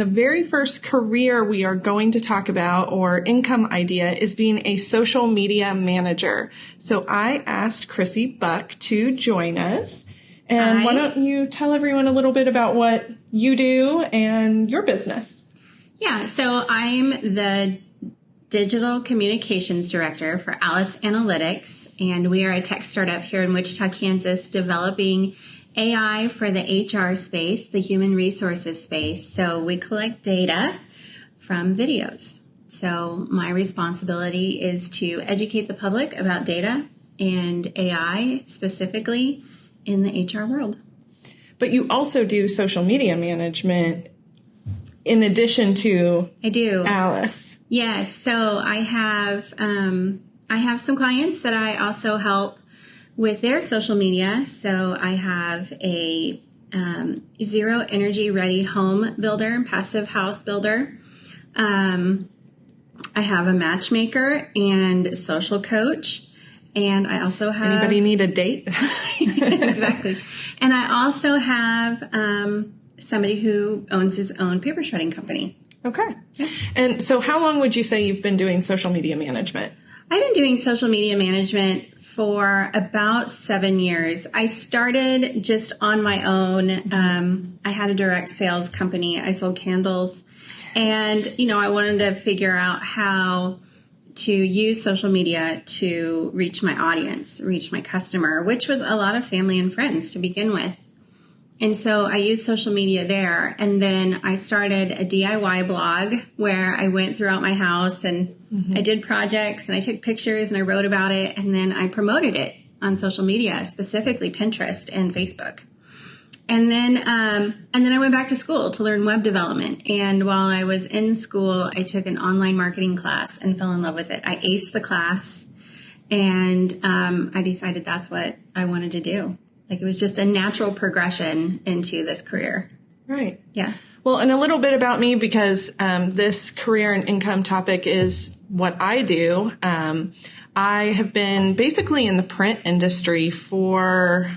the very first career we are going to talk about, or income idea, is being a social media manager. So I asked Krissy Buck to join us. And Hi. Why don't you tell everyone a little bit about what you do and your business? Yeah, so I'm the Digital Communications Director for Alice Analytics, and we are a tech startup here in Wichita, Kansas, developing AI for the HR space, the human resources space. So we collect data from videos. So my responsibility is to educate the public about data and AI specifically in the HR world. But you also do social media management in addition to I do. Alice. Yes. So I have some clients that I also help with their social media. So I have a zero energy ready home builder, passive house builder. I have a matchmaker and social coach. And I also have... Anybody need a date? Exactly. And I also have somebody who owns his own paper shredding company. Okay. And so how long would you say you've been doing social media management? I've been doing social media management for about 7 years. I started just on my own. I had a direct sales company. I sold candles. And, I wanted to figure out how to use social media to reach my audience, reach my customer, which was a lot of family and friends to begin with. And so I used social media there. And then I started a DIY blog where I went throughout my house and I did projects and I took pictures and I wrote about it. And then I promoted it on social media, specifically Pinterest and Facebook. And then I went back to school to learn web development. And while I was in school, I took an online marketing class and fell in love with it. I aced the class and I decided that's what I wanted to do. Like it was just a natural progression into this career. Right. Yeah. Well, and a little bit about me, because this career and income topic is what I do. I have been basically in the print industry for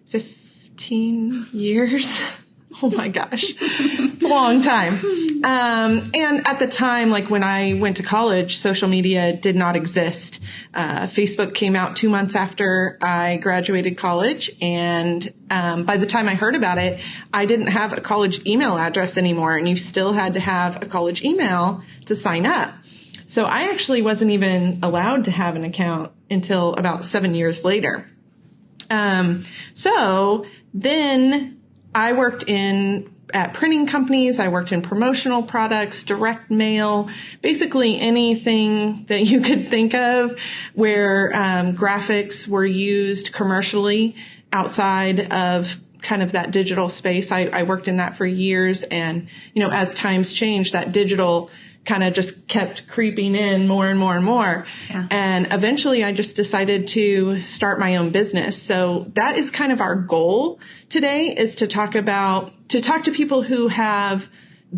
15 years. Oh my gosh. It's a long time. And at the time, like when I went to college, social media did not exist. Facebook came out 2 months after I graduated college. And by the time I heard about it, I didn't have a college email address anymore. And you still had to have a college email to sign up. So I actually wasn't even allowed to have an account until about 7 years later. So then I worked at printing companies. I worked in promotional products, direct mail, basically anything that you could think of where graphics were used commercially outside of kind of that digital space. I worked in that for years. And, as times changed, that digital kind of just kept creeping in more and more and more. Yeah. And eventually I just decided to start my own business. So that is kind of our goal today, is to talk to people who have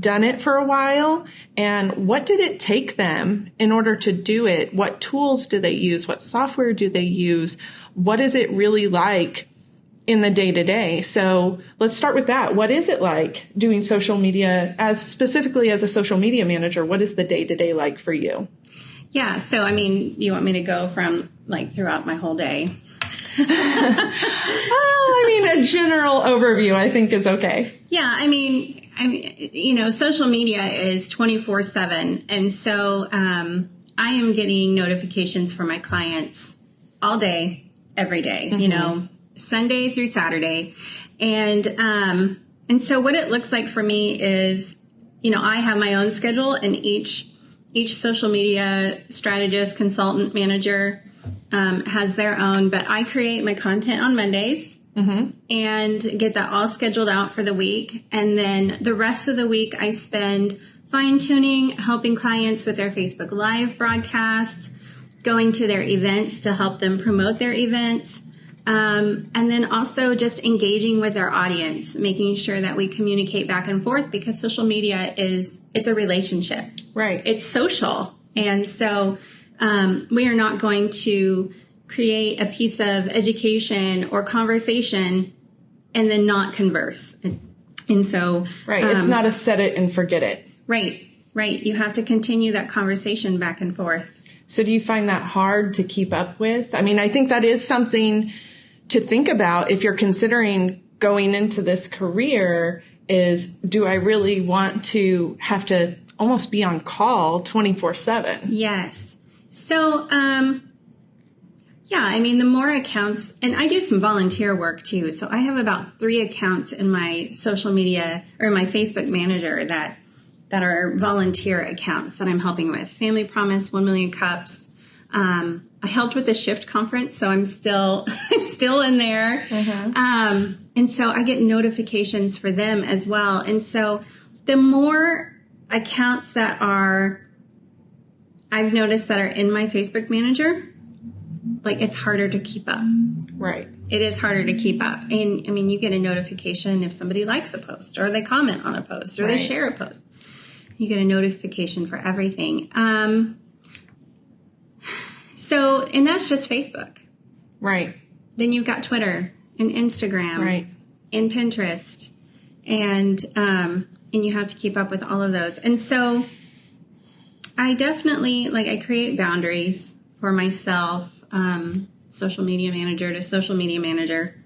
done it for a while and what did it take them in order to do it? What tools do they use? What software do they use? What is it really like in the day-to-day? So let's start with that. What is it like doing social media, specifically as a social media manager? What is the day-to-day like for you? Yeah. So, you want me to go from throughout my whole day? A general overview I think is okay. Yeah. Social media is 24/7. And so, I am getting notifications from my clients all day, every day, Sunday through Saturday. And so what it looks like for me is, I have my own schedule, and each social media strategist, consultant, manager, has their own, but I create my content on Mondays and get that all scheduled out for the week. And then the rest of the week I spend fine tuning, helping clients with their Facebook Live broadcasts, going to their events to help them promote their events. And then also just engaging with our audience, making sure that we communicate back and forth, because social media it's a relationship. Right. It's social. And so we are not going to create a piece of education or conversation and then not converse. And so, right. It's not a set it and forget it. Right. You have to continue that conversation back and forth. So do you find that hard to keep up with? I mean, I think that is something to think about if you're considering going into this career is, do I really want to have to almost be on call 24/7? Yes. So, I mean, the more accounts, and I do some volunteer work too. So I have about 3 accounts in my social media or my Facebook manager that are volunteer accounts that I'm helping with. Family Promise, 1 Million Cups. I helped with the Shift conference, so I'm still in there. And so I get notifications for them as well. And so the more accounts that I've noticed that are in my Facebook manager, like it's harder to keep up. Right. It is harder to keep up. And I mean, you get a notification if somebody likes a post or they comment on a post or they share a post. You get a notification for everything. And that's just Facebook. Right. Then you've got Twitter and Instagram. Right. And Pinterest. And you have to keep up with all of those. And so I definitely, I create boundaries for myself, social media manager to social media manager.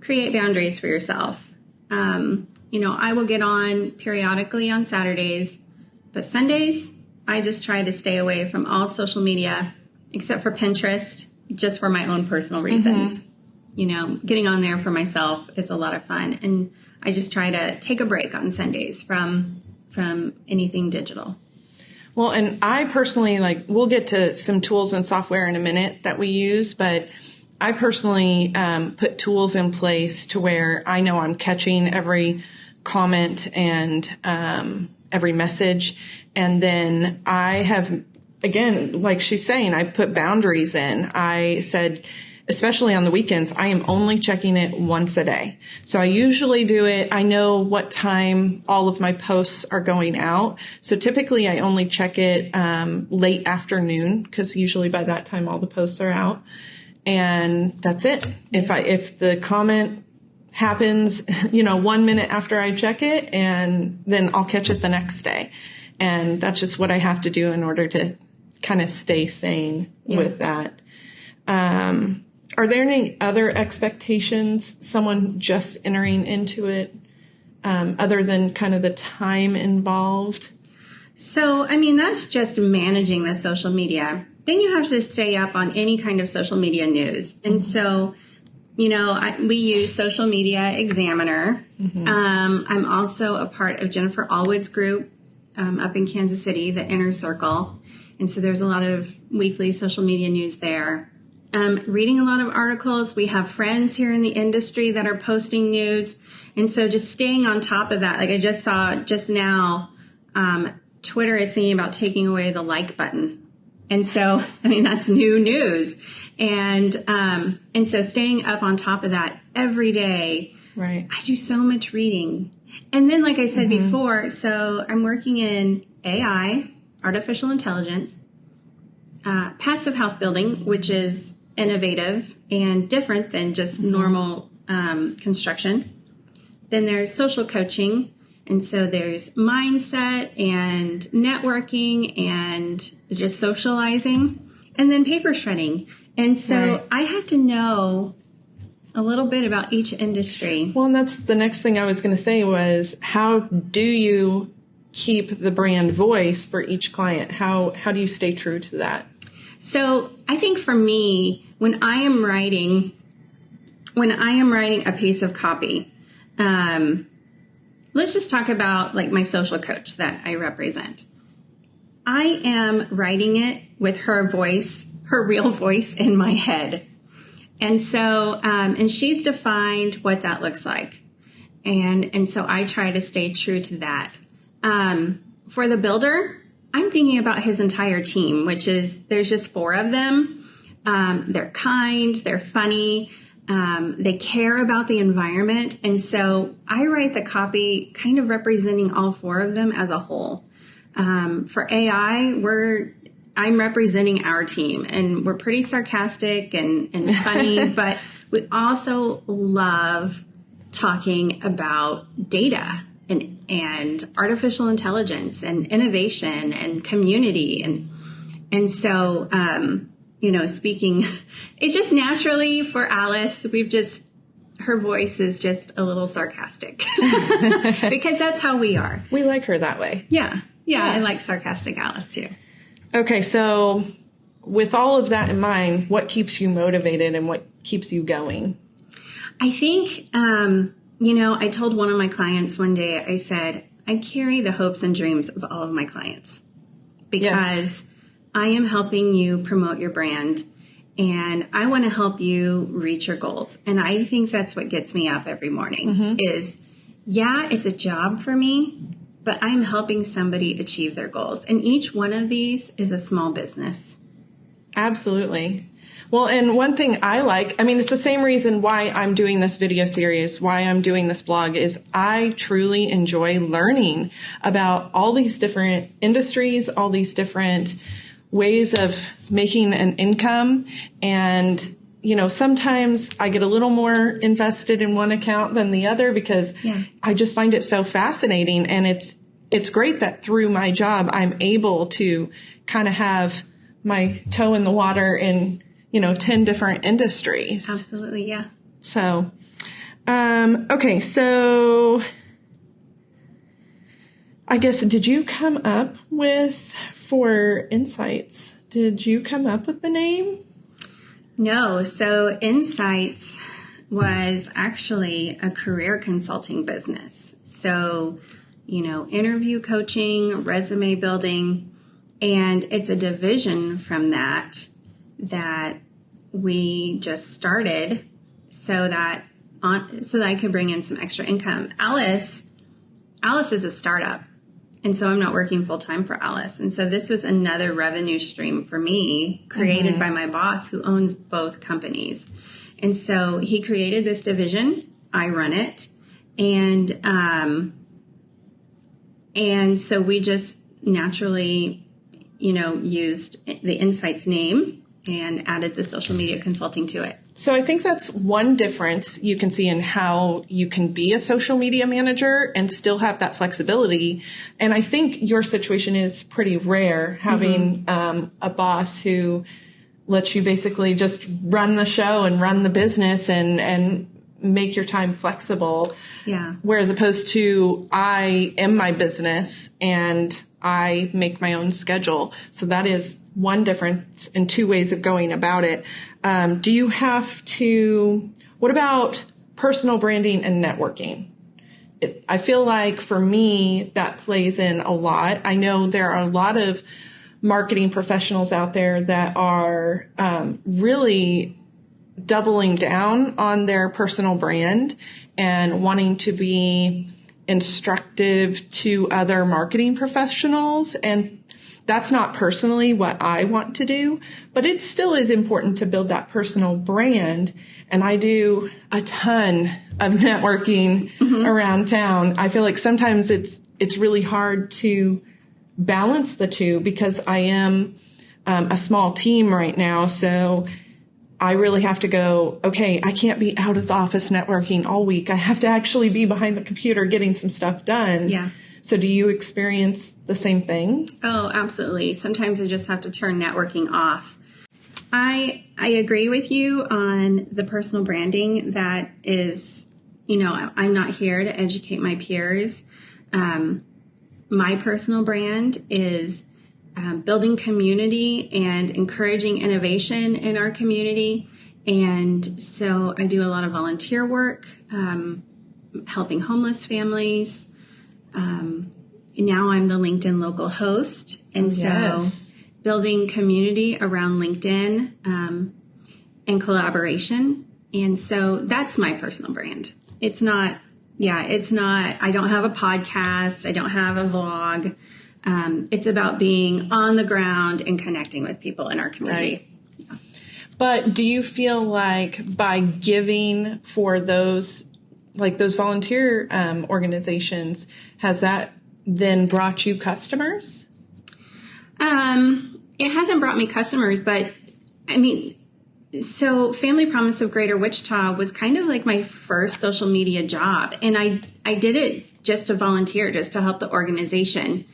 Create boundaries for yourself. I will get on periodically on Saturdays, but Sundays, I just try to stay away from all social media except for Pinterest, just for my own personal reasons. Getting on there for myself is a lot of fun. And I just try to take a break on Sundays from anything digital. Well, and I personally, we'll get to some tools and software in a minute that we use, but I personally put tools in place to where I know I'm catching every comment and every message. And then I have, again, like she's saying, I put boundaries in. I said, especially on the weekends, I am only checking it once a day. So I usually do it. I know what time all of my posts are going out. So typically I only check it late afternoon because usually by that time all the posts are out. And that's it. If the comment happens, 1 minute after I check it, and then I'll catch it the next day. And that's just what I have to do in order to kind of stay sane with that. Are there any other expectations, someone just entering into it, other than kind of the time involved? So, that's just managing the social media. Then you have to stay up on any kind of social media news. And so, we use Social Media Examiner. I'm also a part of Jennifer Allwood's group up in Kansas City, the Inner Circle. And so there's a lot of weekly social media news there. Reading a lot of articles. We have friends here in the industry that are posting news. And so just staying on top of that. Like I just saw just now, Twitter is thinking about taking away the like button. And so, that's new news. And so staying up on top of that every day. Right. I do so much reading. And then, like I said before, so I'm working in AI, artificial intelligence, passive house building, which is innovative and different than just normal construction. Then there's social coaching. And so there's mindset and networking and just socializing, and then paper shredding. And so I have to know a little bit about each industry. Well, and that's the next thing I was going to say was, how do you keep the brand voice for each client? How do you stay true to that? So I think for me, when I am writing a piece of copy, let's just talk about my social coach that I represent. I am writing it with her voice, her real voice in my head. And so, and she's defined what that looks like. And so I try to stay true to that. For the builder, I'm thinking about his entire team, which is, there's just 4 of them. They're kind, they're funny, they care about the environment. And so I write the copy kind of representing all 4 of them as a whole. For AI, I'm representing our team, and we're pretty sarcastic and funny, but we also love talking about data and artificial intelligence and innovation and community. And so, speaking, it just naturally for Alice, her voice is just a little sarcastic because that's how we are. We like her that way. Yeah. I like sarcastic Alice too. Okay. So with all of that in mind, what keeps you motivated and what keeps you going? I think, I told one of my clients one day, I said, I carry the hopes and dreams of all of my clients because I am helping you promote your brand and I want to help you reach your goals. And I think that's what gets me up every morning is, it's a job for me, but I'm helping somebody achieve their goals. And each one of these is a small business. Absolutely. Well, and one thing I like, it's the same reason why I'm doing this video series, why I'm doing this blog, is I truly enjoy learning about all these different industries, all these different ways of making an income. And, sometimes I get a little more invested in one account than the other because I just find it so fascinating. And it's great that through my job, I'm able to kind of have my toe in the water in 10 different industries. Absolutely, yeah. So, okay, so I guess, did you come up with, for Insights, did you come up with the name? No, so Insights was actually a career consulting business. So, interview coaching, resume building, and it's a division from that we just started so that I could bring in some extra income. Alice is a startup, and so I'm not working full time for Alice. And so this was another revenue stream for me created by my boss who owns both companies. And so he created this division. I run it. And so we just naturally, used the Insights name and added the social media consulting to it. So I think that's one difference you can see in how you can be a social media manager and still have that flexibility. And I think your situation is pretty rare, having a boss who lets you basically just run the show and run the business and make your time flexible. Yeah. Whereas opposed to I am my business and I make my own schedule. So that is one difference and two ways of going about it. Do you have to, what about personal branding and networking? I feel like for me, that plays in a lot. I know there are a lot of marketing professionals out there that are really doubling down on their personal brand and wanting to be instructive to other marketing professionals. And that's not personally what I want to do, but it still is important to build that personal brand. And I do a ton of networking around town. I feel like sometimes it's really hard to balance the two because I am a small team right now. So I really have to go, okay, I can't be out of the office networking all week. I have to actually be behind the computer getting some stuff done. Yeah. So do you experience the same thing? Oh, absolutely. Sometimes I just have to turn networking off. I agree with you on the personal branding. That is, I'm not here to educate my peers. My personal brand is building community and encouraging innovation in our community. And so I do a lot of volunteer work, helping homeless families. Now I'm the LinkedIn local host. And so building community around LinkedIn and collaboration. And so that's my personal brand. It's not, I don't have a podcast. I don't have a vlog. It's about being on the ground and connecting with people in our community. Right. Yeah. But do you feel like by giving for those volunteer organizations, has that then brought you customers? It hasn't brought me customers, but So Family Promise of Greater Wichita was kind of like my first social media job. And I did it just to volunteer, just to help the organization.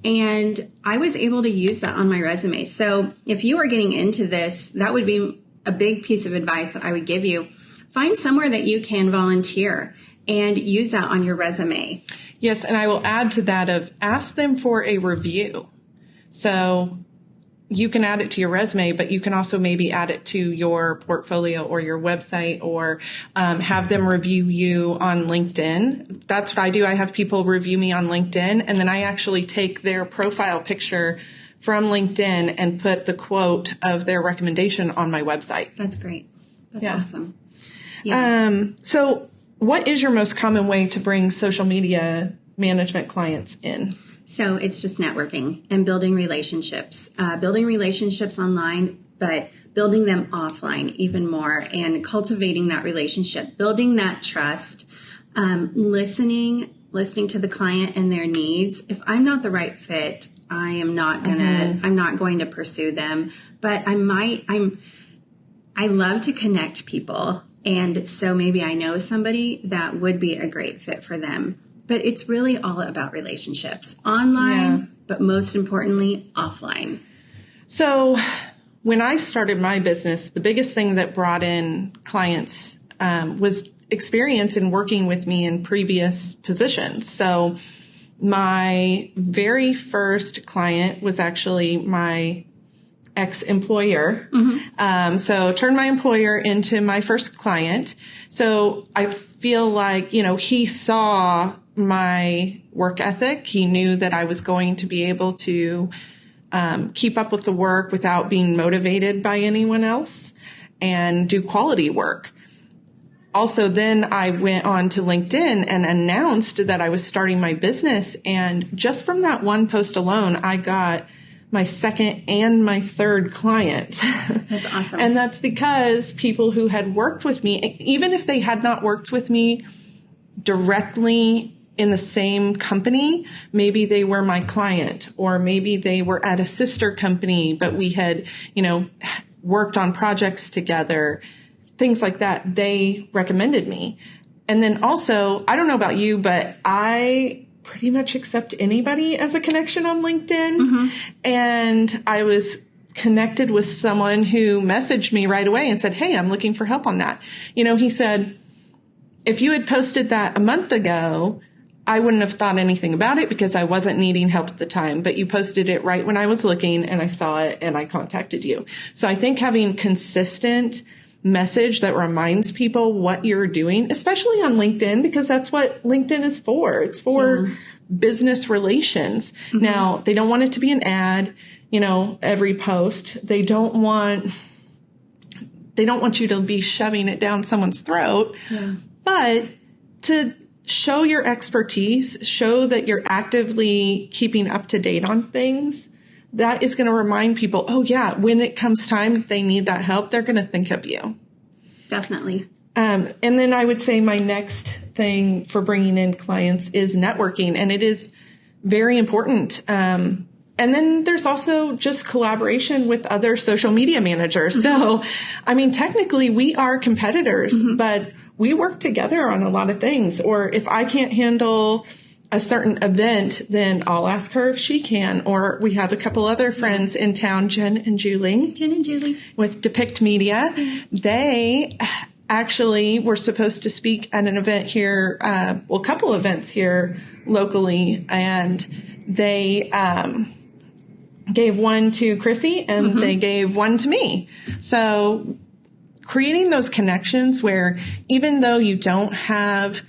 And I was able to use that on my resume. So if you are getting into this, that would be a big piece of advice that I would give you. Find somewhere that you can volunteer and use that on your resume. Yes, and I will add to that of ask them for a review. So you can add it to your resume, but you can also maybe add it to your portfolio or your website, or have them review you on LinkedIn. That's what I do. I have people review me on LinkedIn, and then I actually take their profile picture from LinkedIn and put the quote of their recommendation on my website. That's great. That's awesome. Yeah. So what is your most common way to bring social media management clients in? So it's just networking and building relationships online, but building them offline even more, and cultivating that relationship, building that trust, listening to the client and their needs. If I'm not the right fit, I'm not going to pursue them, but I love to connect people. And so maybe I know somebody that would be a great fit for them. But it's really all about relationships online, but most importantly, offline. So when I started my business, the biggest thing that brought in clients was experience in working with me in previous positions. So my very first client was actually my ex-employer. So turned my employer into my first client. So I feel like, he saw my work ethic. He knew that I was going to be able to keep up with the work without being motivated by anyone else and do quality work. Also, then I went on to LinkedIn and announced that I was starting my business. And just from that one post alone, I got my second and my third client. That's awesome. And that's because people who had worked with me, even if they had not worked with me directly in the same company, maybe they were my client, or maybe they were at a sister company, but we had, worked on projects together, things like that. They recommended me. And then also, I don't know about you, but I pretty much accept anybody as a connection on LinkedIn. And I was connected with someone who messaged me right away and said, "Hey, I'm looking for help on that." He said, "If you had posted that a month ago, I wouldn't have thought anything about it because I wasn't needing help at the time, but you posted it right when I was looking and I saw it and I contacted you." So I think having consistent message that reminds people what you're doing, especially on LinkedIn, because that's what LinkedIn is for. It's for business relations. Now, they don't want it to be an ad, every post. They don't want you to be shoving it down someone's throat, but to show your expertise, show that you're actively keeping up to date on things. That is going to remind people, oh yeah, when it comes time they need that help, they're going to think of you. Definitely. And then I would say my next thing for bringing in clients is networking, and it is very important. And then there's also just collaboration with other social media managers. So, technically we are competitors, but we work together on a lot of things. Or if I can't handle a certain event, then I'll ask her if she can. Or we have a couple other friends in town, Jen and Julie. With Depict Media. They actually were supposed to speak at an event here, a couple events here locally, and they gave one to Krissy and they gave one to me. So creating those connections where even though you don't have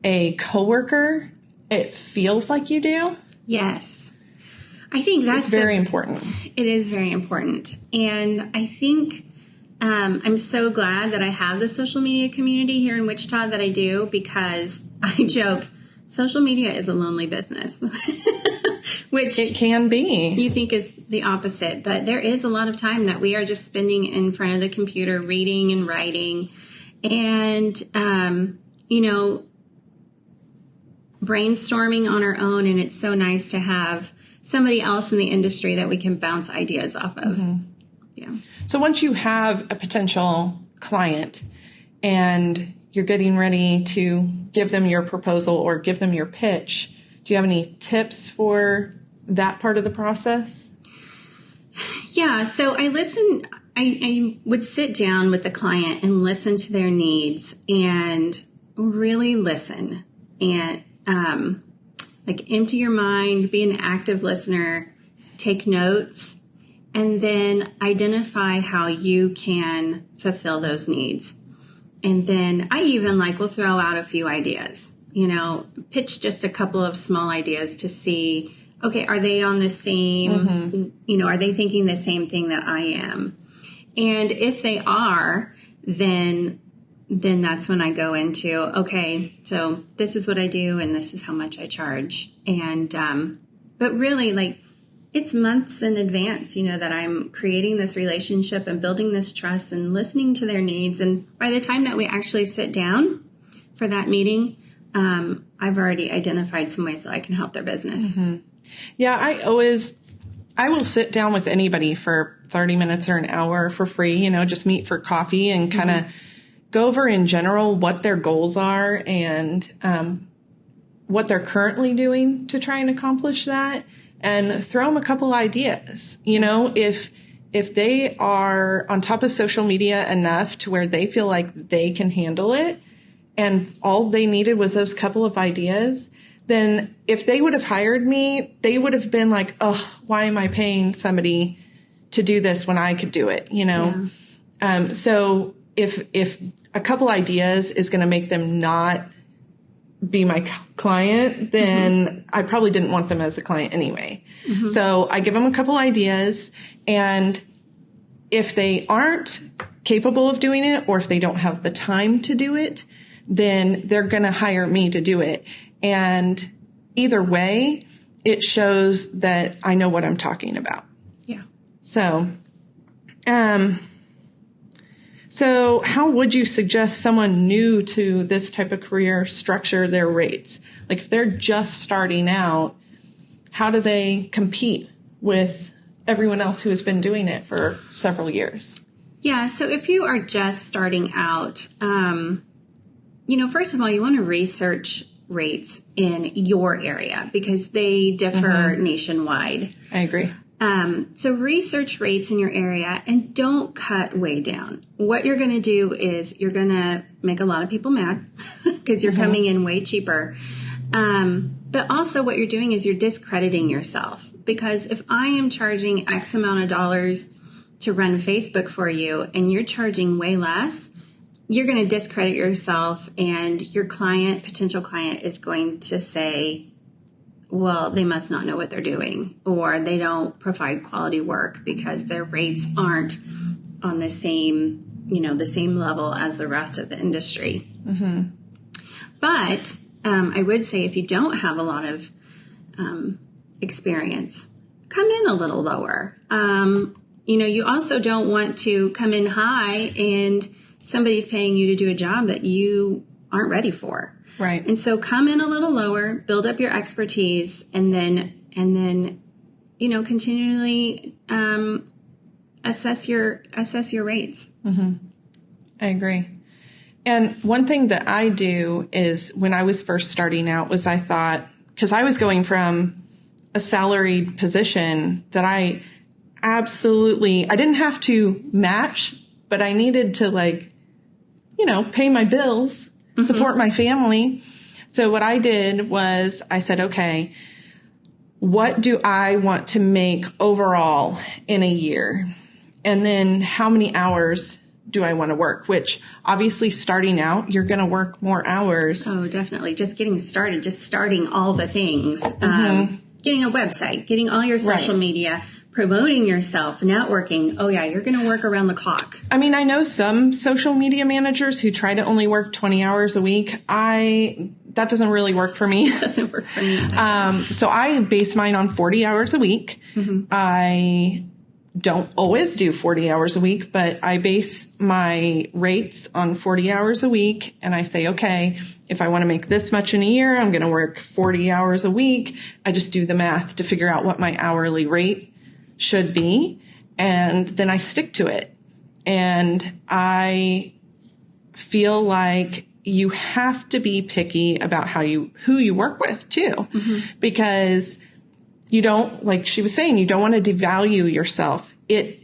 a coworker, it feels like you do. Yes. I think that's very important. It is very important. And I think I'm so glad that I have the social media community here in Wichita that I do, because I joke, social media is a lonely business, which it can be. You think is the opposite, but there is a lot of time that we are just spending in front of the computer, reading and writing, and, brainstorming on our own. And it's so nice to have somebody else in the industry that we can bounce ideas off of. Yeah. So once you have a potential client and you're getting ready to give them your proposal or give them your pitch, do you have any tips for that part of the process? Yeah. So I would sit down with the client and listen to their needs and really listen and, like empty your mind, be an active listener, take notes, and then identify how you can fulfill those needs. And then I even will throw out a few ideas, pitch just a couple of small ideas to see, okay, are they on the same, are they thinking the same thing that I am? And if they are, then that's when I go into, okay, so this is what I do and this is how much I charge. And, but really it's months in advance, that I'm creating this relationship and building this trust and listening to their needs. And by the time that we actually sit down for that meeting, I've already identified some ways that I can help their business. Mm-hmm. Yeah, I will sit down with anybody for 30 minutes or an hour for free, just meet for coffee and kind of go over in general what their goals are and what they're currently doing to try and accomplish that, and throw them a couple ideas. If they are on top of social media enough to where they feel like they can handle it and all they needed was those couple of ideas, then if they would have hired me, they would have been like, oh, why am I paying somebody to do this when I could do it? Yeah. So if a couple ideas is going to make them not be my client, then I probably didn't want them as a client anyway. So I give them a couple ideas, and if they aren't capable of doing it, or if they don't have the time to do it, then they're going to hire me to do it. And either way, it shows that I know what I'm talking about. Yeah. So how would you suggest someone new to this type of career structure their rates? If they're just starting out, how do they compete with everyone else who has been doing it for several years? Yeah. So if you are just starting out, first of all, you want to research rates in your area because they differ nationwide. I agree. So research rates in your area and don't cut way down. What you're going to do is you're going to make a lot of people mad because you're coming in way cheaper. But also what you're doing is you're discrediting yourself, because if I am charging X amount of dollars to run Facebook for you and you're charging way less, you're going to discredit yourself, and your potential client is going to say, well, they must not know what they're doing, or they don't provide quality work because their rates aren't on the same level as the rest of the industry. But I would say if you don't have a lot of experience, come in a little lower. You also don't want to come in high and somebody's paying you to do a job that you aren't ready for. Right. And so come in a little lower, build up your expertise, and then continually assess your rates. I agree. And one thing that I do is when I was first starting out was I thought, because I was going from a salaried position that I didn't have to match, but I needed to pay my bills, support my family. So what I did was I said, okay, what do I want to make overall in a year? And then how many hours do I want to work? Which obviously starting out, you're going to work more hours. Oh, definitely. Just getting started, just starting all the things, getting a website, getting all your social media, promoting yourself, networking. Oh yeah, you're going to work around the clock. I mean, I know some social media managers who try to only work 20 hours a week. That doesn't really work for me. It doesn't work for me. So I base mine on 40 hours a week. I don't always do 40 hours a week, but I base my rates on 40 hours a week. And I say, okay, if I want to make this much in a year, I'm going to work 40 hours a week. I just do the math to figure out what my hourly rate should be. And then I stick to it. And I feel like you have to be picky about who you work with too, because you don't, like she was saying, you don't want to devalue yourself. It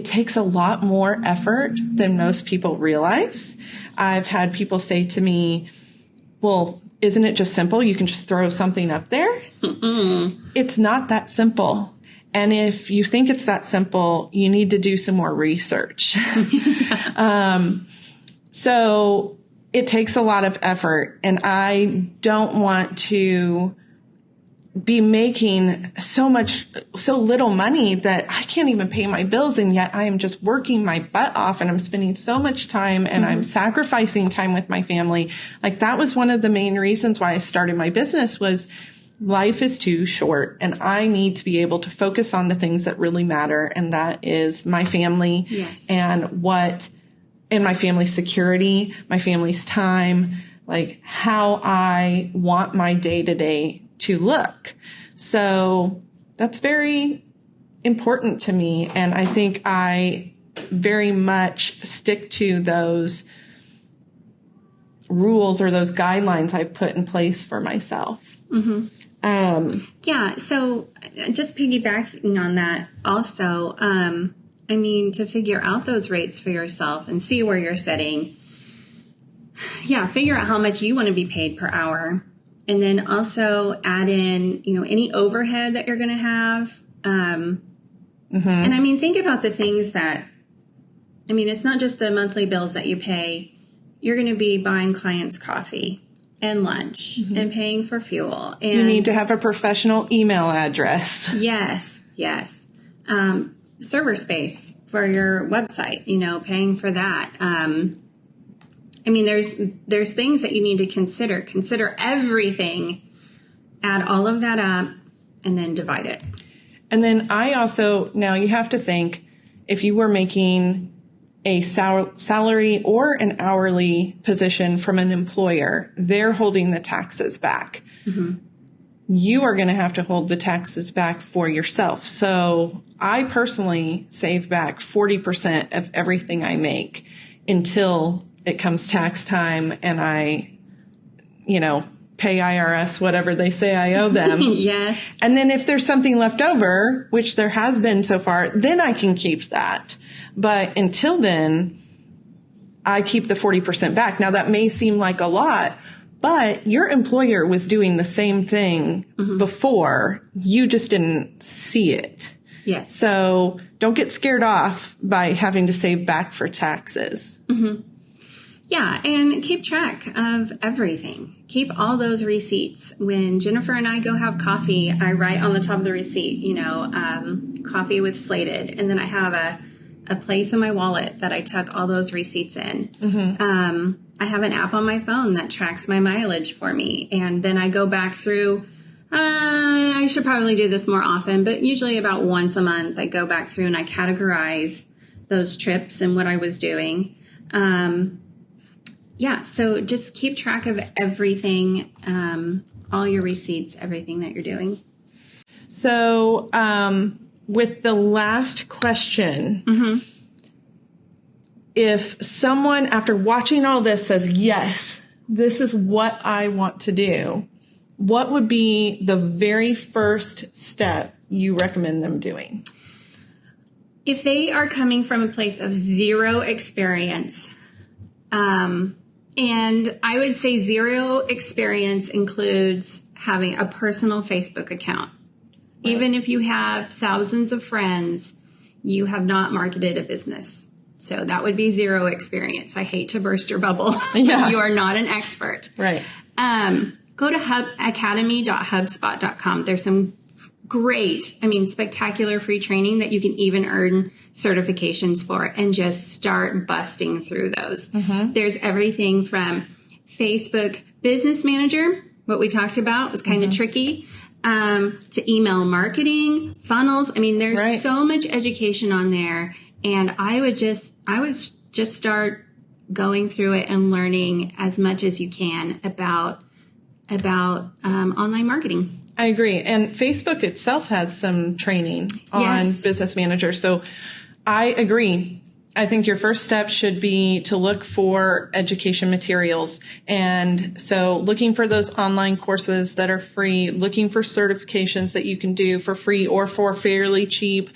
takes a lot more effort than most people realize. I've had people say to me, well, isn't it just simple? You can just throw something up there. It's not that simple. And if you think it's that simple, you need to do some more research. So it takes a lot of effort, and I don't want to be making so little money that I can't even pay my bills. And yet I am just working my butt off, and I'm spending so much time, and I'm sacrificing time with my family. Like, that was one of the main reasons why I started my business, was life is too short, and I need to be able to focus on the things that really matter. And that is my family and my family's security, my family's time, like how I want my day to day to look. So that's very important to me. And I think I very much stick to those rules or those guidelines I've put in place for myself. Yeah. So just piggybacking on that also, I mean, to figure out those rates for yourself and see where you're setting. Yeah. Figure out how much you want to be paid per hour. And then also add in, any overhead that you're going to have. And I mean, think about the things it's not just the monthly bills that you pay. You're going to be buying clients coffee and lunch and paying for fuel. And you need to have a professional email address. Yes. Server space for your website, paying for that. I mean, there's things that you need to consider. Consider everything, add all of that up, and then divide it. And then now you have to think, if you were making a salary or an hourly position from an employer, they're holding the taxes back. You are going to have to hold the taxes back for yourself. So I personally save back 40% of everything I make until it comes tax time and I, pay IRS whatever they say I owe them. Yes. And then if there's something left over, which there has been so far, then I can keep that. But until then, I keep the 40% back. Now, that may seem like a lot, but your employer was doing the same thing before. You just didn't see it. Yes. So don't get scared off by having to save back for taxes. Yeah, and keep track of everything. Keep all those receipts. When Jennifer and I go have coffee, I write on the top of the receipt, coffee with Slated. And then I have a place in my wallet that I tuck all those receipts in. I have an app on my phone that tracks my mileage for me. And then I go back through, I should probably do this more often, but usually about once a month, I go back through and I categorize those trips and what I was doing. So just keep track of everything, all your receipts, everything that you're doing. So with the last question, if someone, after watching all this, says, yes, this is what I want to do, what would be the very first step you recommend them doing? If they are coming from a place of zero experience, and I would say zero experience includes having a personal Facebook account. Right. Even if you have thousands of friends, you have not marketed a business. So that would be zero experience. I hate to burst your bubble. Yeah. You are not an expert. Right. Go to academy.hubspot.com. There's some great, spectacular free training that you can even earn certifications for, and just start busting through those. There's everything from Facebook Business Manager, what we talked about was kind of tricky, to email marketing, funnels. There's so much education on there, and I would just start going through it and learning as much as you can about online marketing. I agree. And Facebook itself has some training on Business Manager. So I agree. I think your first step should be to look for education materials. And so looking for those online courses that are free, looking for certifications that you can do for free or for fairly cheap,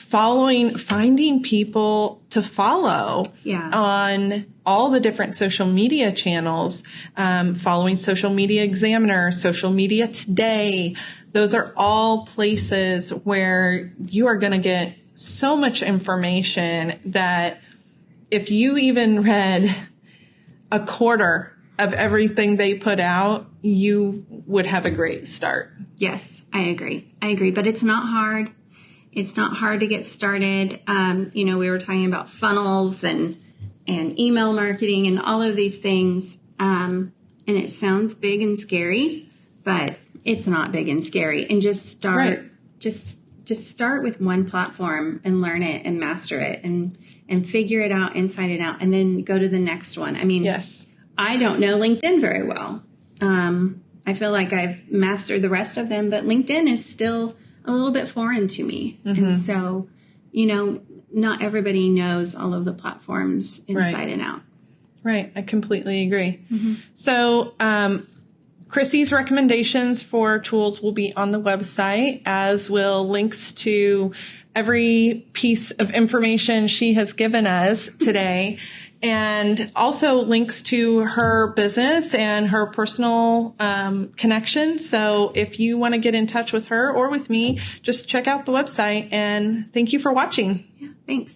finding people to follow on all the different social media channels, following Social Media Examiner, Social Media Today. Those are all places where you are going to get so much information that if you even read a quarter of everything they put out, you would have a great start. Yes, I agree. But it's not hard. It's not hard to get started. We were talking about funnels and email marketing and all of these things. And it sounds big and scary, but it's not big and scary. And just start, just start with one platform and learn it and master it and figure it out inside and out, and then go to the next one. I mean, yes. I don't know LinkedIn very well. I feel like I've mastered the rest of them, but LinkedIn is still a little bit foreign to me. Mm-hmm. And so, not everybody knows all of the platforms inside and out. Right. I completely agree. Mm-hmm. So, Krissy's recommendations for tools will be on the website, as will links to every piece of information she has given us today, and also links to her business and her personal connection. So if you want to get in touch with her or with me, just check out the website, and thank you for watching. Yeah, thanks.